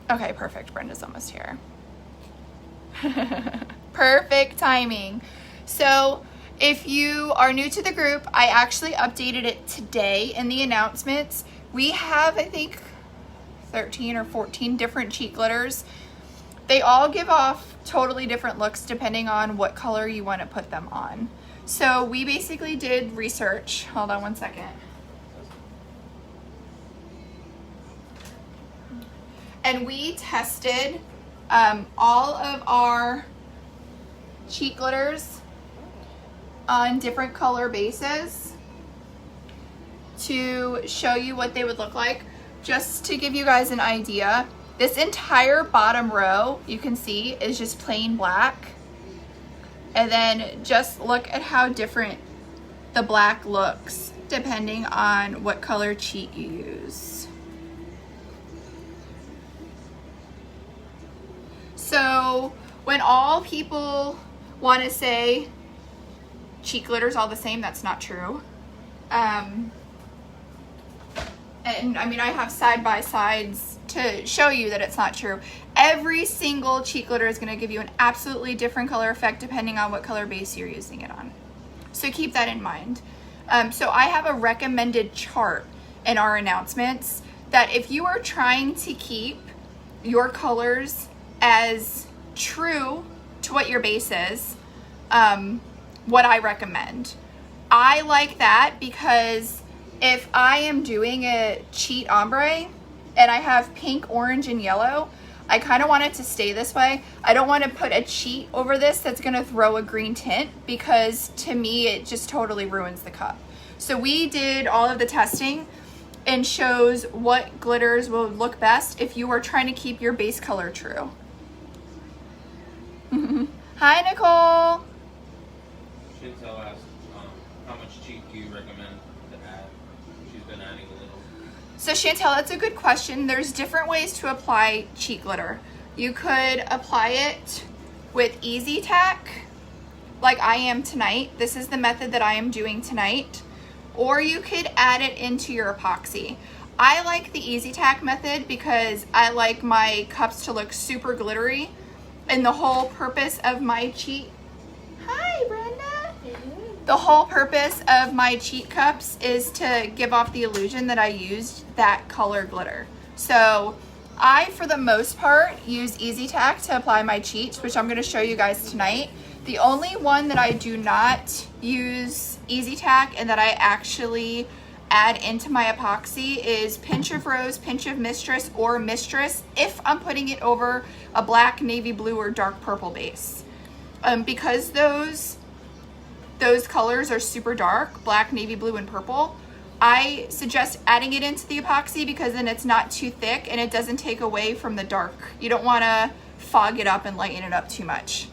Okay, perfect. Brenda's almost here. Perfect timing. So if you are new to the group, I actually updated it today in the announcements. We have, I think, 13 or 14 different cheat glitters. They all give off totally different looks depending on what color you want to put them on. So we basically did research. Hold on one second. And we tested all of our cheat glitters on different color bases to show you what they would look like. Just to give you guys an idea, this entire bottom row, you can see, is just plain black. And then just look at how different the black looks depending on what color cheat you use. So when all people want to say cheat glitter's all the same, that's not true. And I mean, I have side by sides to show you that it's not true. Every single cheat glitter is going to give you an absolutely different color effect depending on what color base you're using it on. So keep that in mind. So I have a recommended chart in our announcements that if you are trying to keep your colors as true to what your base is, what I recommend. I like that because if I am doing a cheat ombre and I have pink, orange, and yellow, I kind of want it to stay this way. I don't want to put a cheat over this that's going to throw a green tint because to me it just totally ruins the cup. So we did all of the testing and shows what glitters will look best if you are trying to keep your base color true. Hi, Nicole. Chantel asked, how much cheat do you recommend to add? She's been adding a little. So Chantel, that's a good question. There's different ways to apply cheat glitter. You could apply it with Easy Tack, like I am tonight. This is the method that I am doing tonight. Or you could add it into your epoxy. I like the Easy Tack method because I like my cups to look super glittery. And the whole purpose of my cheat... Hi, Brenda! The whole purpose of my cheat cups is to give off the illusion that I used that color glitter. So I, for the most part, use Easy Tack to apply my cheats, which I'm going to show you guys tonight. The only one that I do not use Easy Tack and that I actually add into my epoxy is Pinch of Rose, Pinch of Mistress, or Mistress if I'm putting it over a black, navy blue, or dark purple base. Because those colors are super dark, black, navy blue, and purple, I suggest adding it into the epoxy because then it's not too thick and it doesn't take away from the dark. You don't want to fog it up and lighten it up too much.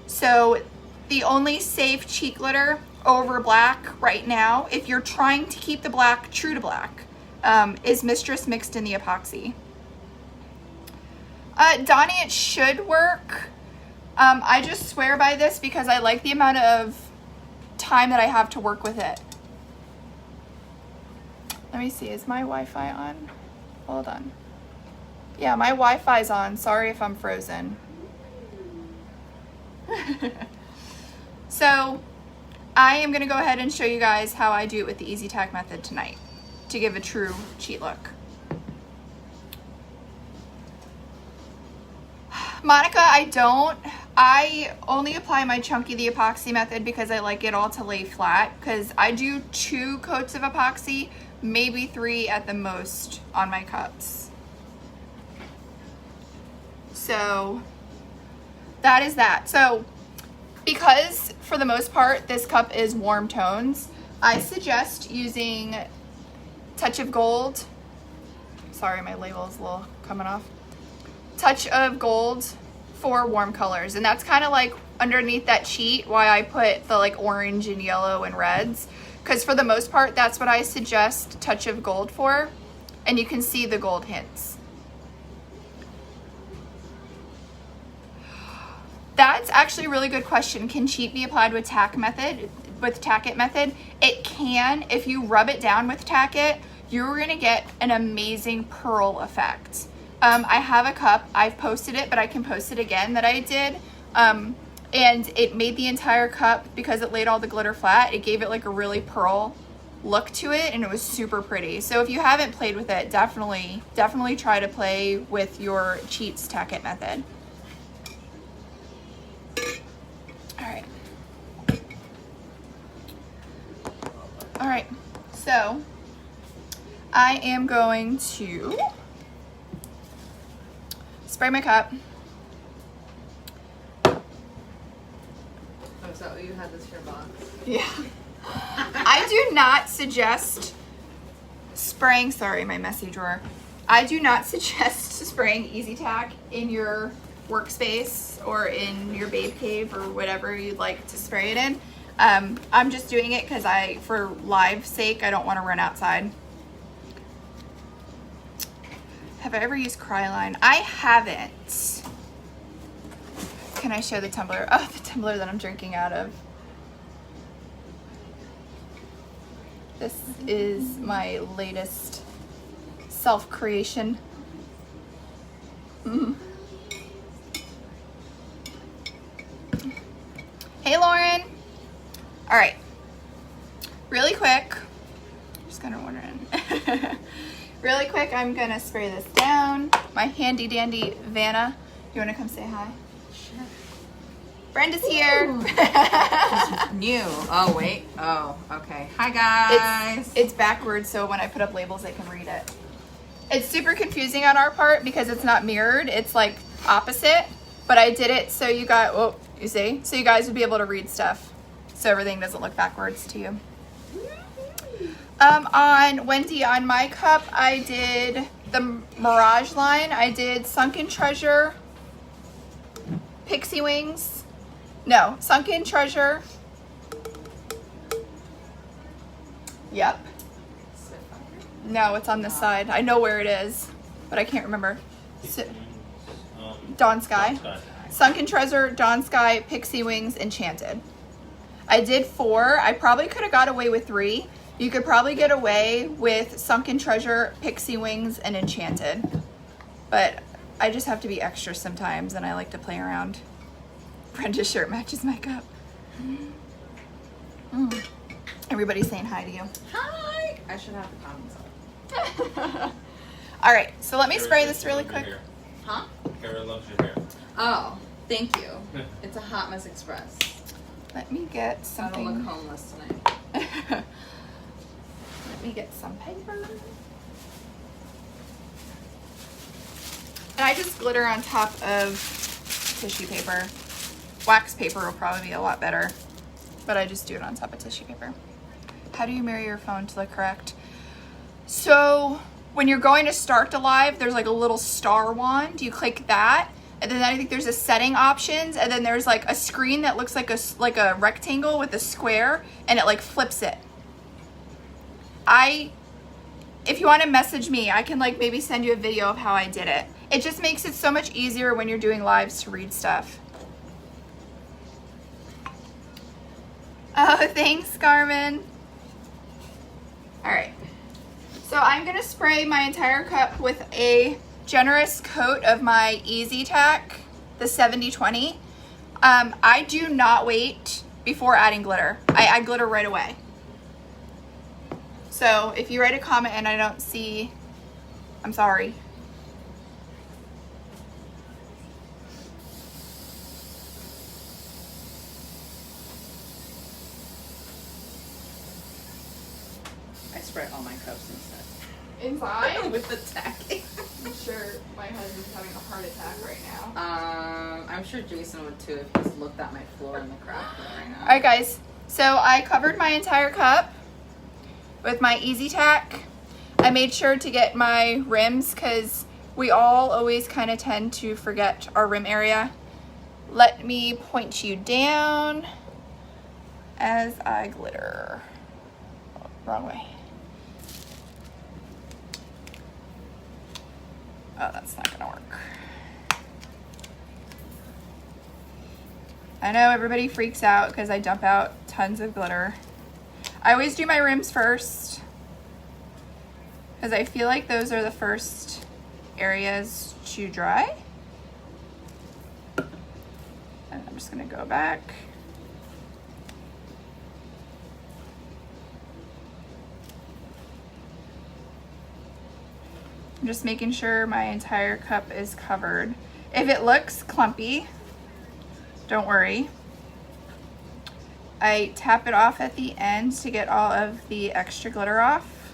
So the only safe cheat glitter over black right now, if you're trying to keep the black true to black, is Mistress mixed in the epoxy. Donnie, it should work. I just swear by this because I like the amount of time that I have to work with it. Let me see, is my Wi-Fi on? Hold on. Yeah, my Wi-Fi's on. Sorry if I'm frozen. So I am going to go ahead and show you guys how I do it with the Easy Tack method tonight to give a true cheat look. Monica, I only apply my Chunky the epoxy method because I like it all to lay flat, because I do 2 coats of epoxy, maybe 3 at the most on my cups. So that is that. So because for the most part this cup is warm tones, I suggest using Touch of Gold. Sorry, my label is a little coming off. Touch of Gold for warm colors, and that's kind of like underneath that cheat why I put the like orange and yellow and reds, because for the most part that's what I suggest Touch of Gold for, and you can see the gold hints. That's actually a really good question. Can cheat be applied with Tack method, with Tack It method? It can. If you rub it down with Tack It, you're gonna get an amazing pearl effect. I have a cup. I've posted it, but I can post it again that I did. And it made the entire cup, because it laid all the glitter flat, it gave it like a really pearl look to it, and it was super pretty. So if you haven't played with it, definitely try to play with your cheats tack it method. All right, so I am going to spray my cup. Oh, is that what you had this for your box? Yeah. I do not suggest spraying, sorry, my messy drawer. I do not suggest spraying Easy Tack in your workspace or in your babe cave or whatever you'd like to spray it in. I'm just doing it because for live sake, I don't want to run outside. Have I ever used Cryline? I haven't. Can I show the tumbler? Oh, the tumbler that I'm drinking out of. This is my latest self-creation. Hey, Lauren. All right, really quick, just gonna order in. Really quick, I'm gonna spray this down. My handy dandy Vanna. You wanna come say hi? Sure. Brenda's here. New. Oh, wait. Oh, okay. Hi, guys. It's backwards, so when I put up labels, I can read it. It's super confusing on our part because it's not mirrored. It's like opposite, but I did it so you got, oh, you see? So you guys would be able to read stuff. So everything doesn't look backwards to you. On Wendy, on my cup, I did the Mirage line. I did Sunken Treasure, Pixie Wings. No, Sunken Treasure. Yep. No, it's on this side. I know where it is, but I can't remember. Dawn Sky. Sunken Treasure, Dawn Sky, Pixie Wings, Enchanted. I did 4. I probably could have got away with 3. You could probably get away with Sunken Treasure, Pixie Wings, and Enchanted. But I just have to be extra sometimes, and I like to play around. Brenda's shirt matches my cup. Everybody's saying hi to you. Hi. I should have the comments up. All right, so let me spray this really quick. Huh? Kara loves your hair. Oh, thank you. It's a Hot Mess Express. Let me get I don't something. look homeless tonight. Let me get some paper. And I just glitter on top of tissue paper. Wax paper will probably be a lot better, but I just do it on top of tissue paper. How do you mirror your phone to look correct? So when you're going to start the live, there's like a little star wand. You click that, and then I think there's a setting options, and then there's like a screen that looks like a rectangle with a square, and it like flips it. If you want to message me, I can like maybe send you a video of how I did it. It just makes it so much easier when you're doing lives to read stuff. Oh, thanks, Carmen. All right. So I'm gonna spray my entire cup with a generous coat of my Easy Tack, the 70/20. I do not wait before adding glitter. I add glitter right away. So if you write a comment and I don't see, I'm sorry. I spray all my cups inside. Inside? With the tacking. I'm sure my husband's having a heart attack right now. I'm sure Jason would too if he's looked at my floor in the craft room right now. All right, guys. So I covered my entire cup with my Easy Tack. I made sure to get my rims because we all always kind of tend to forget our rim area. Let me point you down as I glitter. Oh, wrong way. Oh, that's not gonna work. I know everybody freaks out because I dump out tons of glitter. I always do my rims first because I feel like those are the first areas to dry. And I'm just gonna go back. I'm just making sure my entire cup is covered. If it looks clumpy, don't worry. I tap it off at the end to get all of the extra glitter off.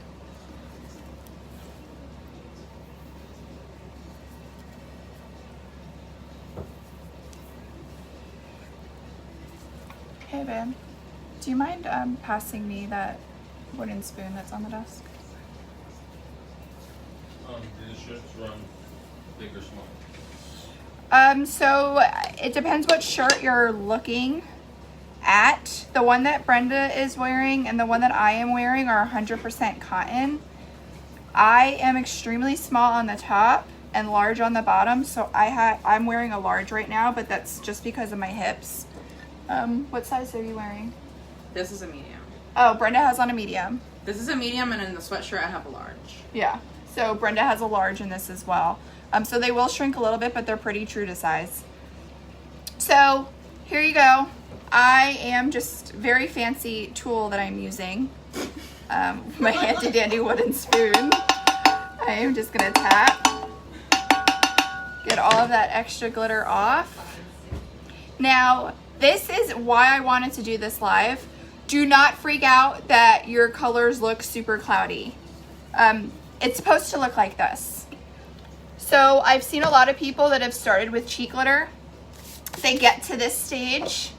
Hey babe, do you mind passing me that wooden spoon that's on the desk? Do the shirts run big or small? So it depends what shirt you're looking at. The one that Brenda is wearing and the one that I am wearing are 100% cotton. I am extremely small on the top and large on the bottom, so I'm wearing a large right now, but that's just because of my hips. What size are you wearing? This is a medium. Oh, Brenda has on a medium. This is a medium, and in the sweatshirt I have a large. Yeah, so Brenda has a large in this as well. So they will shrink a little bit, but they're pretty true to size. So here you go. I am just very fancy tool that I'm using. My handy dandy wooden spoon. I am just gonna tap. Get all of that extra glitter off. Now, this is why I wanted to do this live. Do not freak out that your colors look super cloudy. It's supposed to look like this. So I've seen a lot of people that have started with cheek glitter. They get to this stage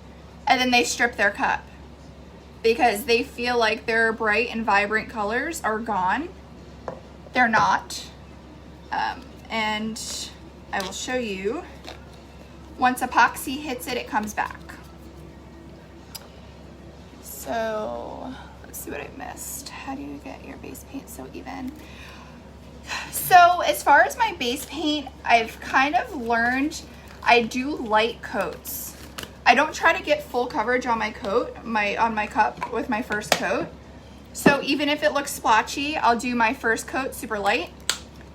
and then they strip their cup because they feel like their bright and vibrant colors are gone. They're not. And I will show you. Once epoxy hits it, it comes back. So let's see what I missed. How do you get your base paint so even? So as far as my base paint, I've kind of learned I do light coats. I don't try to get full coverage on my coat, on my cup with my first coat. So even if it looks splotchy, I'll do my first coat super light,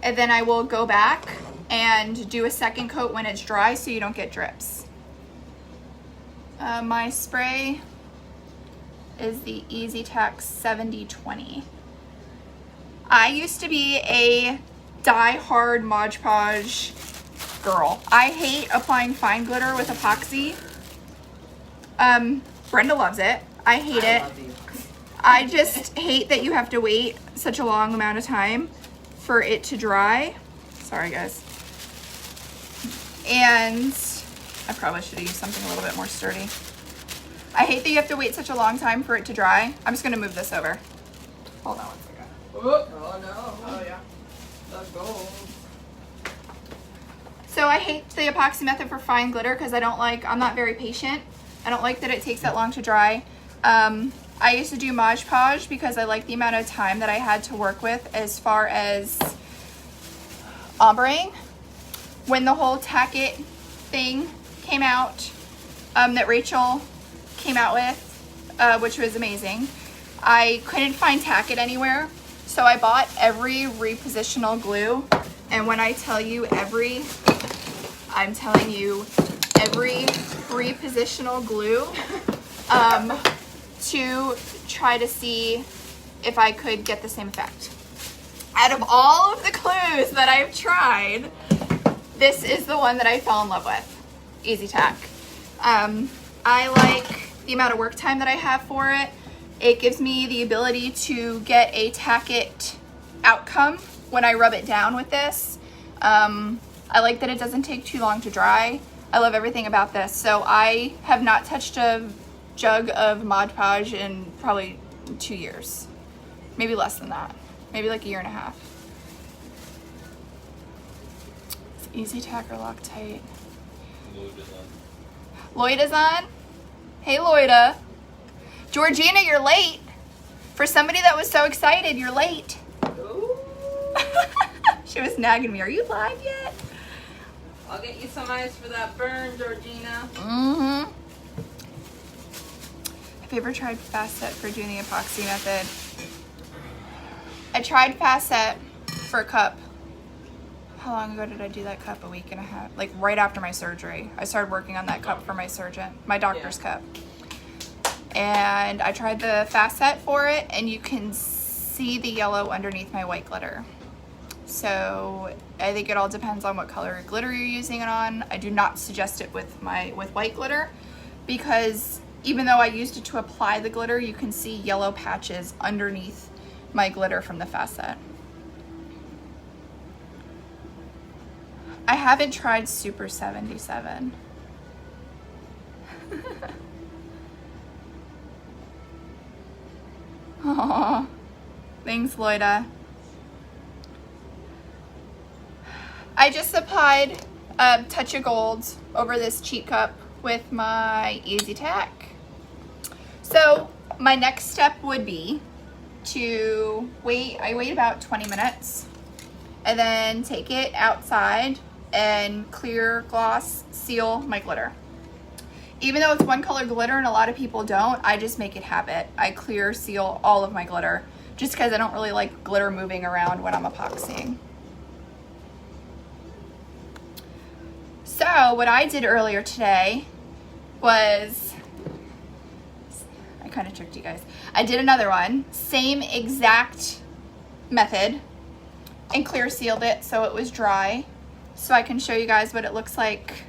and then I will go back and do a second coat when it's dry so you don't get drips. My spray is the Easy Tack 7020. I used to be a die-hard Mod Podge girl. I hate applying fine glitter with epoxy. Brenda loves it. I hate it. I just hate that you have to wait such a long amount of time for it to dry. Sorry guys. And I probably should have used something a little bit more sturdy. I hate that you have to wait such a long time for it to dry. I'm just gonna move this over. Hold on one second. Oh no. Oh yeah. The gold. So I hate the epoxy method for fine glitter because I'm not very patient. I don't like that it takes that long to dry. I used to do Mod Podge because I like the amount of time that I had to work with as far as ombreing. When the whole tack it thing came out, that Rachel came out with, which was amazing, I couldn't find tack it anywhere. So I bought every repositional glue. And when I tell you I'm telling you every repositional glue to try to see if I could get the same effect. Out of all of the glues that I've tried, this is the one that I fell in love with. Easy Tack. I like the amount of work time that I have for it. It gives me the ability to get a tack it outcome when I rub it down with this. I like that it doesn't take too long to dry. I love everything about this. So I have not touched a jug of Mod Podge in probably 2 years. Maybe less than that. Maybe like a year and a half. It's Easy Tack or Loctite. Lloyd is on. Hey Lloyda. Georgina, you're late. For somebody that was so excited, you're late. She was nagging me. Are you live yet? I'll get you some ice for that burn, Georgina. Mm-hmm. Have you ever tried Fast Set for doing the epoxy method? I tried Fast Set for a cup. how long ago did I do that cup? A week and a half, like right after my surgery. I started working on that cup for my surgeon, my doctor's cup. And I tried the fast set for it, and you can see the yellow underneath my white glitter. So I think it all depends on what color glitter you're using it on. I do not suggest it with white glitter, because even though I used it to apply the glitter, you can see yellow patches underneath my glitter from the fast set. I haven't tried Super 77. Aww. Thanks, Loida. I just applied a touch of gold over this cheat cup with my Easy Tack. So my next step would be to wait. I wait about 20 minutes and then take it outside and clear gloss seal my glitter. Even though it's one color glitter and a lot of people don't, I just make it habit. I clear seal all of my glitter just because I don't really like glitter moving around when I'm epoxying. So what I did earlier today was, I kind of tricked you guys. I did another one, same exact method, and clear sealed it so it was dry, so I can show you guys what it looks like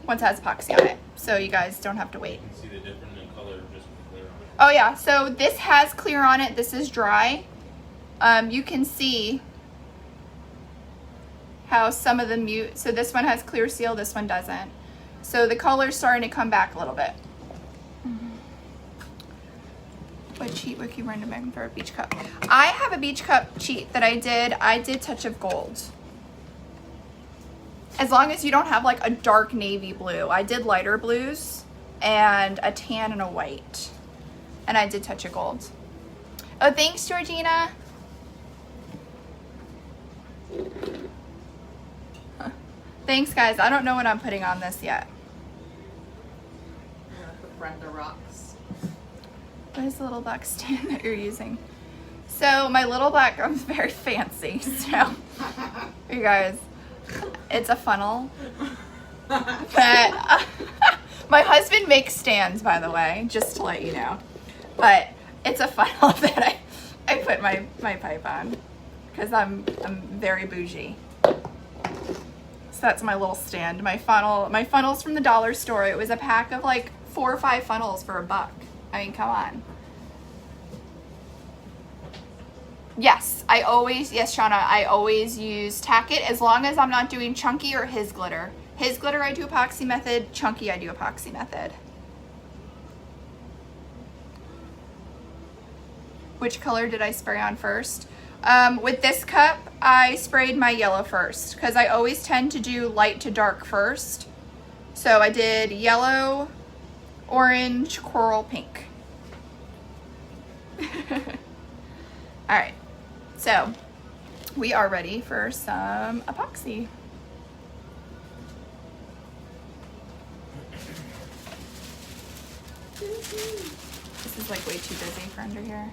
once it has epoxy on it, so you guys don't have to wait. You can see the difference in color just clear on it. Oh yeah, so this has clear on it, this is dry. You can see how some of the so this one has clear seal, this one doesn't. So the color's starting to come back a little bit. What cheat would you recommend for a beach cup? I have a beach cup cheat that I did touch of gold. As long as you don't have like a dark navy blue. I did lighter blues and a tan and a white. And I did touch of gold. Oh, thanks, Georgina. Huh. Thanks, guys. I don't know what I'm putting on this yet. Brenda rocks. What is the little black stand that you're using? So my little black, I'm very fancy. So you guys, it's a funnel that my husband makes stands, by the way, just to let you know. But it's a funnel that I put my pipe on because I'm very bougie. So that's my little stand. My funnel's from the dollar store. It was a pack of like 4 or 5 funnels for $1. I mean, come on. Yes, Shauna, I always use tack it as long as I'm not doing chunky or his glitter. His glitter I do epoxy method, chunky I do epoxy method. Which color did I spray on first? With this cup, I sprayed my yellow first because I always tend to do light to dark first. So I did yellow, orange, coral, pink. All right, so we are ready for some epoxy. This is like way too busy for under here.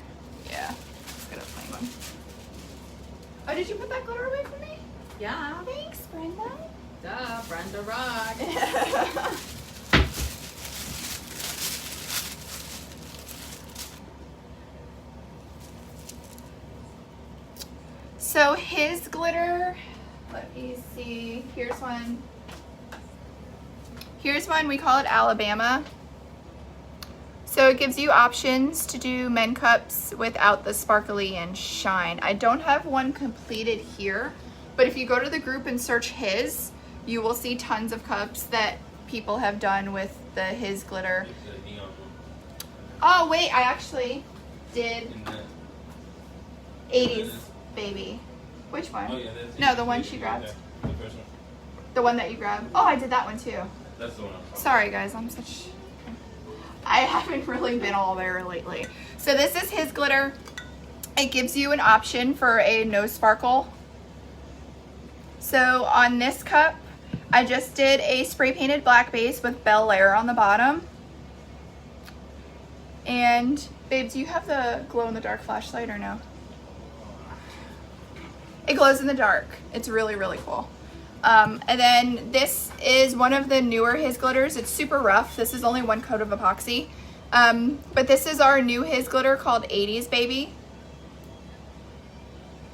Yeah, let's get a plain one. Oh, did you put that glitter away from me? Yeah. Thanks, Brenda. Duh, Brenda rock. So his glitter, let me see, here's one. Here's one, we call it Alabama. So it gives you options to do men cups without the sparkly and shine. I don't have one completed here, but if you go to the group and search his, you will see tons of cups that people have done with the his glitter. Like the neon one. Oh wait, I actually did In that- 80s baby. Which one? Oh, yeah, that's No, it. the one she Right grabbed. there. The first one. The one that you grabbed. Oh, I did that one too. That's the one I'm talking Sorry guys, I haven't really been all there lately. So this is his glitter. It gives you an option for a no sparkle. So on this cup, I just did a spray painted black base with Bel Air on the bottom. And babe, do you have the glow in the dark flashlight or no? It glows in the dark. It's really, really cool. And then this is one of the newer His Glitters. It's super rough. This is only one coat of epoxy. But this is our new His Glitter called 80s Baby.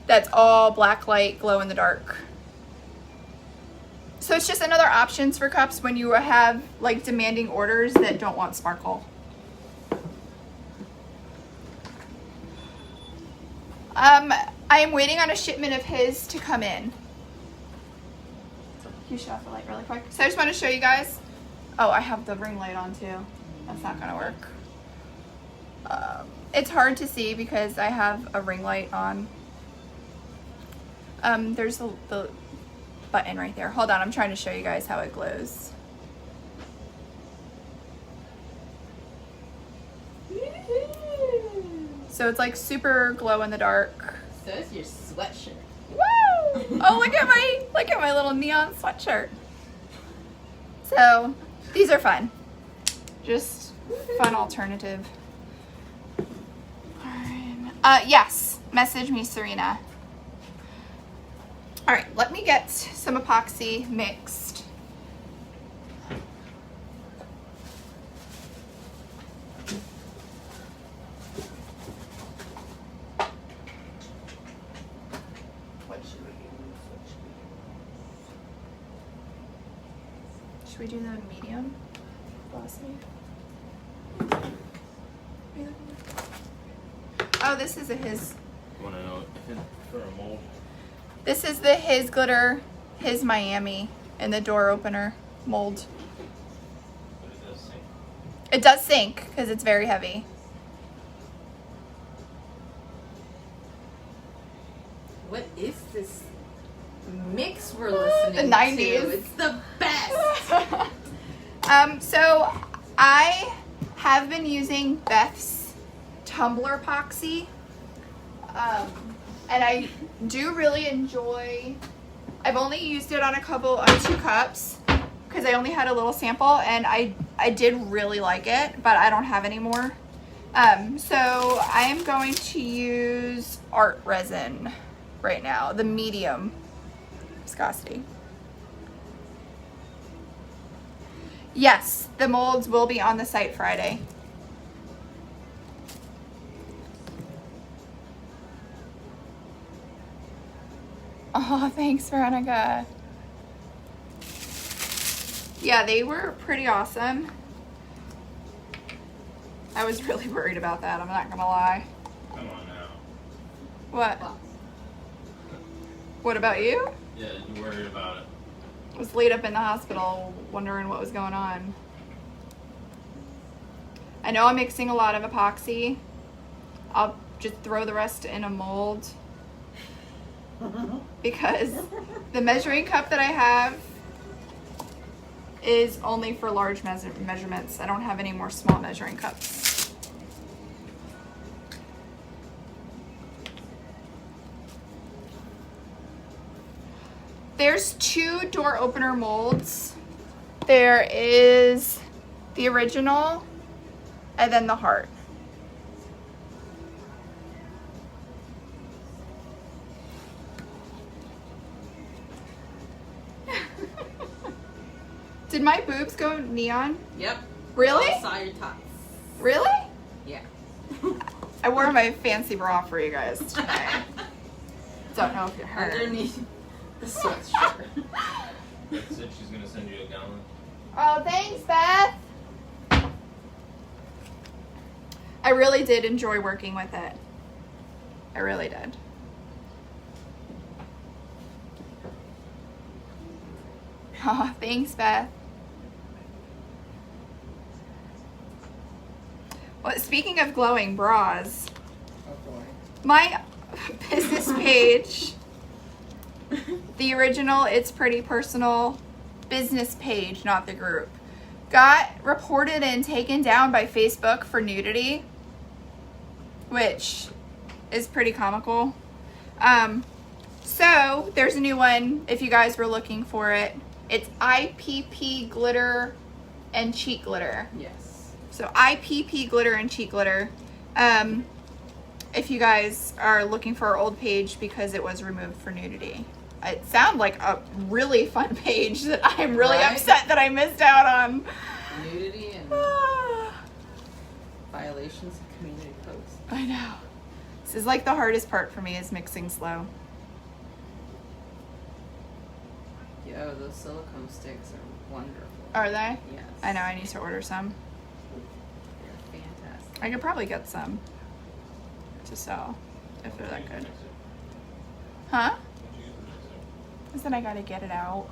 That's all black light, glow in the dark. So it's just another options for cups when you have like demanding orders that don't want sparkle. I am waiting on a shipment of his to come in. You shut off the light really quick. So I just want to show you guys. Oh, I have the ring light on too. That's not gonna work. It's hard to see because I have a ring light on. There's the button right there. Hold on, I'm trying to show you guys how it glows. So it's like super glow in the dark. So is your sweatshirt. Woo! Oh, look at my little neon sweatshirt. So these are fun. Just fun alternative. Alright. Yes, message me, Serena. All right, let me get some epoxy mixed. What should we use? Should we do the medium glossy? Oh, this is a His. Want to know if for a mold? This is the His Glitter, His Miami, and the door opener mold. But it does sink. It does sink because it's very heavy. What is this mix we're listening The 90s. to? It's the best. So I have been using Beth's Tumbler epoxy. And I do really enjoy, I've only used it on on 2 cups because I only had a little sample, and I did really like it, but I don't have any more. So I am going to use art resin right now, the medium viscosity. Yes, the molds will be on the site Friday. Oh, thanks, Veronica. Yeah, they were pretty awesome. I was really worried about that, I'm not gonna lie. Come on now. What? What about you? Yeah, you worried about it. I was laid up in the hospital wondering what was going on. I know I'm mixing a lot of epoxy. I'll just throw the rest in a mold because the measuring cup that I have is only for large measurements. I don't have any more small measuring cups. There's 2 door opener molds. There is the original and then the heart. Did my boobs go neon? Yep. Really? I saw your tots. Really? Yeah. I wore my fancy bra for you guys today. Don't know if you heard. Underneath the sweatshirt. Beth said she's gonna send you a gallon. Oh, thanks, Beth. I really did enjoy working with it. I really did. Oh, thanks, Beth. Well, speaking of glowing bras, my business page, the original It's Pretty Personal business page, not the group, got reported and taken down by Facebook for nudity, which is pretty comical. So there's a new one if you guys were looking for it. It's IPP glitter and cheek glitter. Yes. So IPP glitter and cheek glitter. If you guys are looking for our old page because it was removed for nudity. It sounds like a really fun page that I'm really Right? upset that I missed out on. Nudity and violations of community codes. I know. This is like the hardest part for me is mixing slow. Yo, those silicone sticks are wonderful. Are they? Yes. I know, I need to order some. They're fantastic. I could probably get some to sell if they're that good. Huh? Is then I gotta get it out.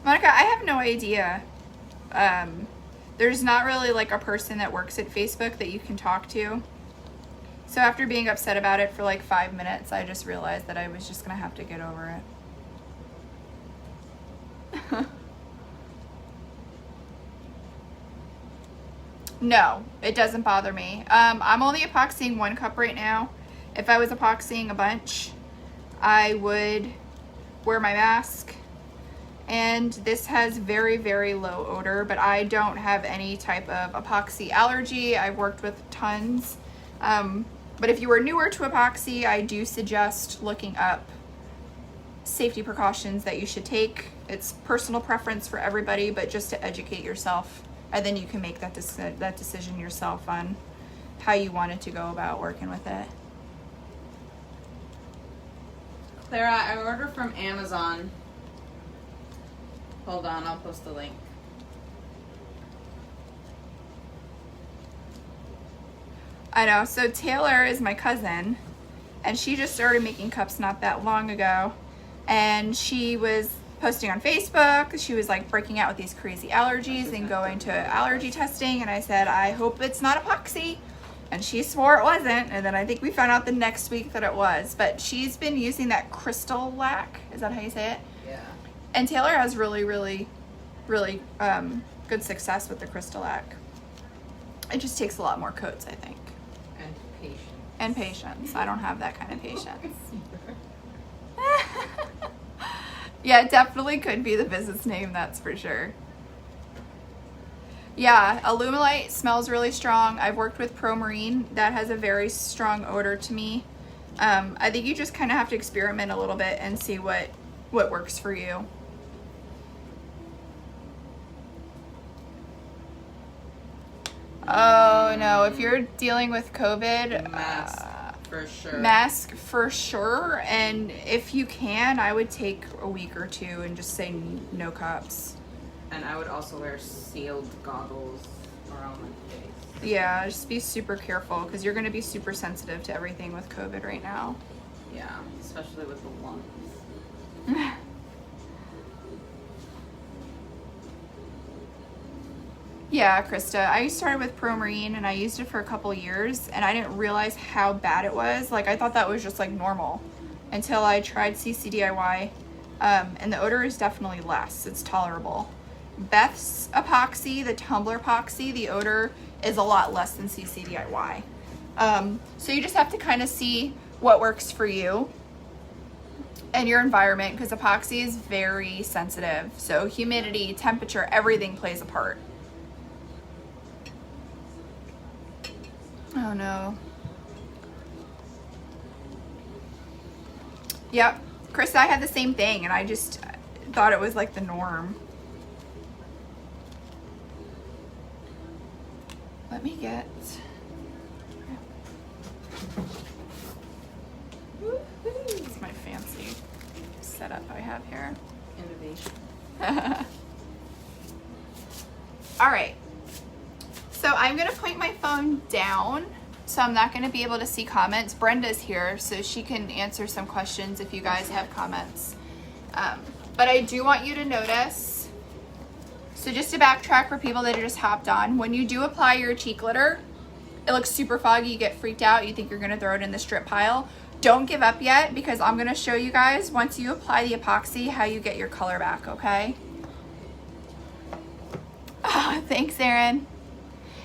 Monica, I have no idea. There's not really like a person that works at Facebook that you can talk to. So after being upset about it for like 5 minutes, I just realized that I was just gonna have to get over it. No, it doesn't bother me. I'm only epoxying 1 cup right now. If I was epoxying a bunch, I would wear my mask. And this has very, very low odor, but I don't have any type of epoxy allergy. I've worked with tons. But if you are newer to epoxy, I do suggest looking up safety precautions that you should take. It's personal preference for everybody, but just to educate yourself. And then you can make that decision yourself on how you wanted to go about working with it. Clara, I ordered from Amazon. Hold on, I'll post the link. I know. So Taylor is my cousin, and she just started making cups not that long ago. And she was posting on Facebook. She was like breaking out with these crazy allergies and going to allergy testing. And I said, I hope it's not epoxy. And she swore it wasn't. And then I think we found out the next week that it was. But she's been using that crystal lac. Is that how you say it? Yeah. And Taylor has really, really, really good success with the crystal lac. It just takes a lot more coats, I think. And patience. And patience. I don't have that kind of patience. Yeah, it definitely could be the business name, that's for sure. Yeah, Alumilite smells really strong. I've worked with Pro Marine. That has a very strong odor to me. I think you just kind of have to experiment a little bit and see what works for you. Oh no, if you're dealing with COVID, Mask for sure. Mask for sure. And if you can, I would take a week or 2 and just say no cups. And I would also wear sealed goggles around my face. Yeah, just be super careful because you're going to be super sensitive to everything with COVID right now. Yeah, especially with the lungs. Yeah, Krista, I started with Pro Marine and I used it for a couple years and I didn't realize how bad it was. Like I thought that was just like normal until I tried CCDIY, and the odor is definitely less. It's tolerable. Beth's epoxy, the Tumbler epoxy, the odor is a lot less than CCDIY. So you just have to kind of see what works for you and your environment because epoxy is very sensitive. So humidity, temperature, everything plays a part. Oh no. Yep. Krista, I had the same thing and I just thought it was like the norm. Let me get... It's my fancy setup I have here. Innovation. All right. So I'm going to point my phone down, so I'm not going to be able to see comments. Brenda's here, so she can answer some questions if you guys have comments. But I do want you to notice, so just to backtrack for people that just hopped on, when you do apply your cheek glitter, it looks super foggy, you get freaked out, you think you're going to throw it in the strip pile. Don't give up yet, because I'm going to show you guys, once you apply the epoxy, how you get your color back, okay? Oh, thanks, Erin.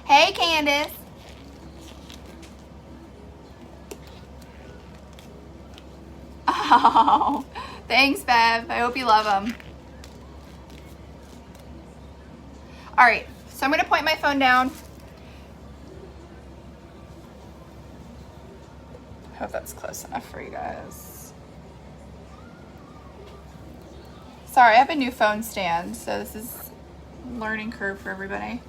Hey, Candace. Oh, thanks, Bev. I hope you love them. All right, so I'm going to point my phone down. that's close enough for you guys. Sorry, I have a new phone stand, so this is a learning curve for everybody.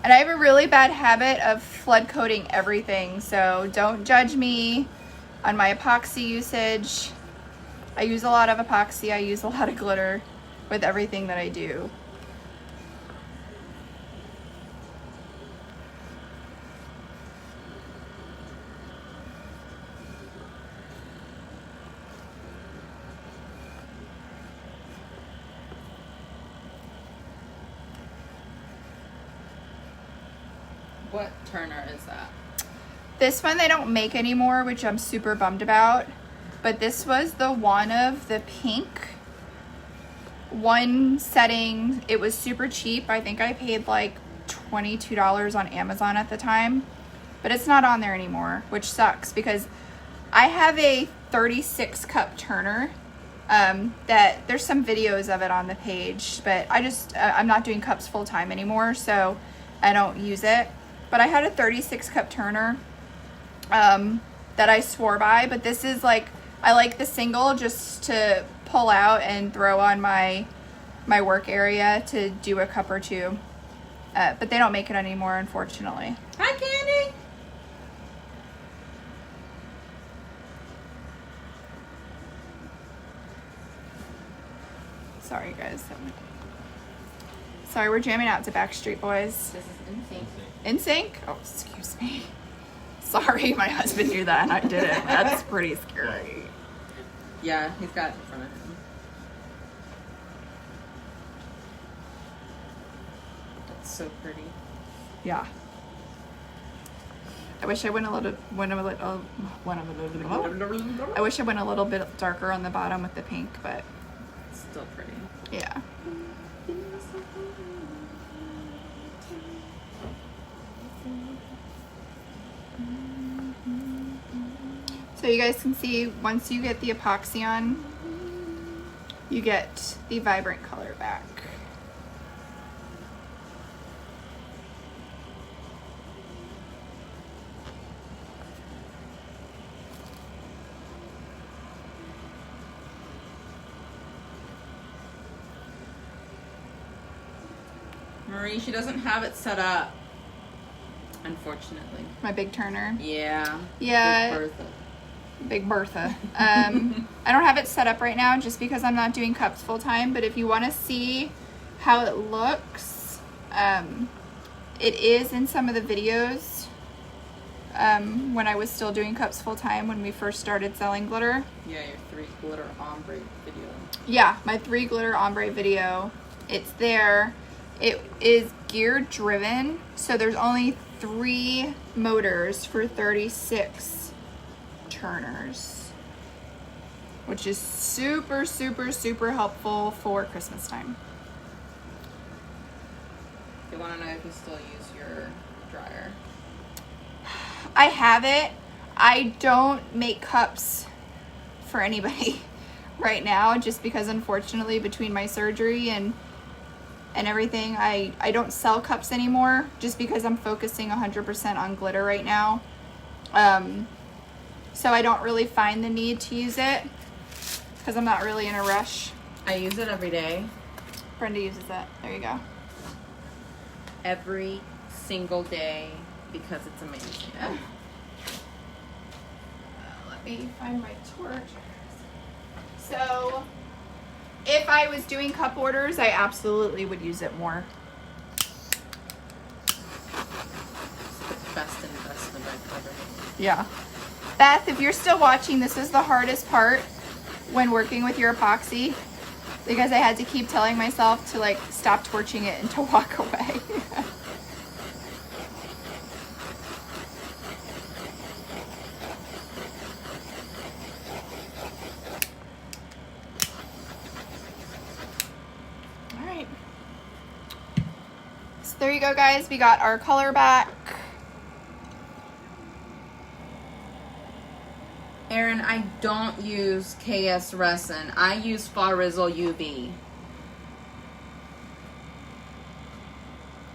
And I have a really bad habit of flood coating everything, so don't judge me on my epoxy usage. I use a lot of epoxy, I use a lot of glitter with everything that I do. What Turner is that? This one they don't make anymore, which I'm super bummed about. But this was the one of the pink. One setting, it was super cheap. I think I paid like $22 on Amazon at the time. But it's not on there anymore, which sucks because I have a 36 cup turner. That there's some videos of it on the page, but I'm not doing cups full time anymore, so I don't use it. But I had a 36 cup turner that I swore by, but this is like, I like the single just to pull out and throw on my work area to do a cup or two. But they don't make it anymore, unfortunately. Hi, Candy. Sorry, guys. Sorry, we're jamming out to Backstreet Boys. This is insane. In sync? Oh, excuse me. Sorry, my husband knew that and I didn't. That's pretty scary. Yeah, he's got it in front of him. That's so pretty. Yeah. I wish I went a little I wish I went a little bit darker on the bottom with the pink, but It's still pretty. yeah. So you guys can see once you get the epoxy on, you get the vibrant color back. Marie, she doesn't have it set up. Unfortunately. My big turner. Yeah. Yeah. Big Bertha. Big Bertha. I don't have it set up right now just because I'm not doing cups full time, but if you want to see how it looks, it is in some of the videos when I was still doing cups full time when we first started selling glitter. Yeah, your 3 glitter ombre video. Yeah, my 3 glitter ombre video. It's there. It is gear driven, so there's only 3 motors for 36 turners, which is super, super, super helpful for Christmas time. You want to know if you still use your dryer? I have it. I don't make cups for anybody right now, just because unfortunately between my surgery and everything, I don't sell cups anymore just because I'm focusing 100% on glitter right now. So I don't really find the need to use it because I'm not really in a rush. I use it every day. Brenda uses it. There you go. Every single day because it's amazing. Let me find my torch. So if I was doing cup orders, I absolutely would use it more. It's the best investment I've ever made. Yeah. Beth, if you're still watching, this is the hardest part when working with your epoxy because I had to keep telling myself to like stop torching it and to walk away. All right. So there you go, guys. We got our color back. Aaron, I don't use KS resin. I use Farizzle UV.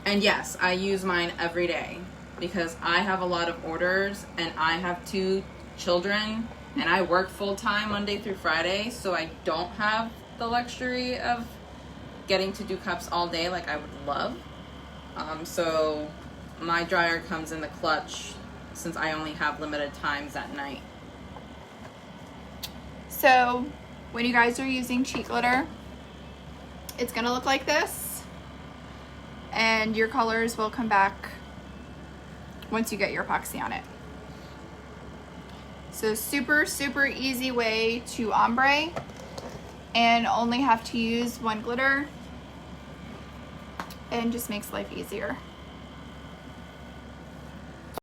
And yes, I use mine every day because I have a lot of orders and I have 2 children and I work full time Monday through Friday, so I don't have the luxury of getting to do cups all day like I would love. So my dryer comes in the clutch since I only have limited times at night. So when you guys are using cheat glitter, it's gonna look like this, and your colors will come back once you get your epoxy on it. So super, super easy way to ombre, and only have to use one glitter, and just makes life easier.